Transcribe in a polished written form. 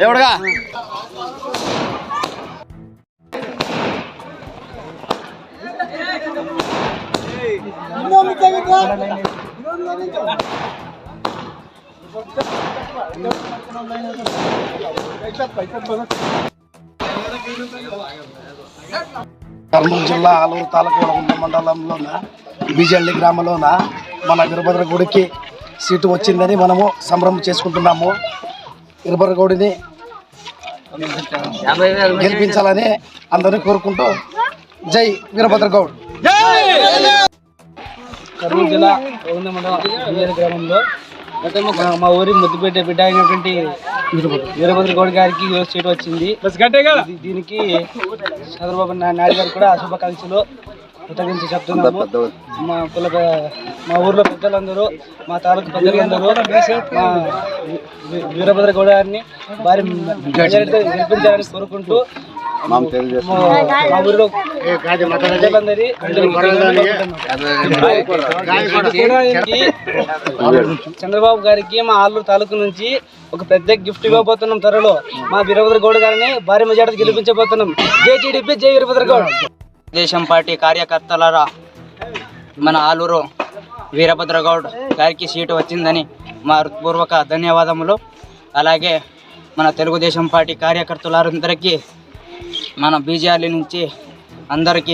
ఎవడగా కర్నూలు జిల్లా ఆలూరు తాలూకా మండలంలోన బీజల్లి గ్రామంలోన మన వీరభద్ర గుడికి సీటు వచ్చిందని మనము సంబరం చేసుకుంటున్నాము. వీరభద్ర గౌడిని గెలిపించాలని అందరినీ కోరుకుంటూ జై వీరభద్ర గౌడ్. కర్నూలు జిల్లా మండలం బీజల్లి గ్రామంలో మా ఊరి ముద్దుపేట బిడ్డ అయినటువంటి వీరభద్ర గౌడ్ గారికి సీటు వచ్చింది. దీనికి చంద్రబాబు నాయుడు గారు కూడా శుభాకాంక్షలు కృతజ్ఞతలు చెప్తున్నాము. మా ఊర్లో పెద్దలందరూ, మా తాలూకు పెద్దలందరూ మా వీరభద్ర గౌడ్ గారిని భారీ మెజారిటీతో గెలిపించాలని కోరుకుంటూ మా ఊరిలో చంద్రబాబు గారికి మా ఆలూరు తాలూకు నుంచి ఒక పెద్ద గిఫ్ట్ ఇవ్వబోతున్నాం. త్వరలో మా వీరభద్ర గౌడ్ గారిని భారీ మెజారిటీ గెలిపించబోతున్నాం. జై టీడీపీ, జై వీరభద్ర గౌడ్. తెలుగుదేశం పార్టీ కార్యకర్తలారా, మన ఆలూరు వీరభద్ర గౌడ్ గారికి సీటు వచ్చిందని మా హృత్పూర్వక ధన్యవాదములు. అలాగే మన తెలుగుదేశం పార్టీ కార్యకర్తలందరికీ, మన బీజేపీ నుంచి అందరికీ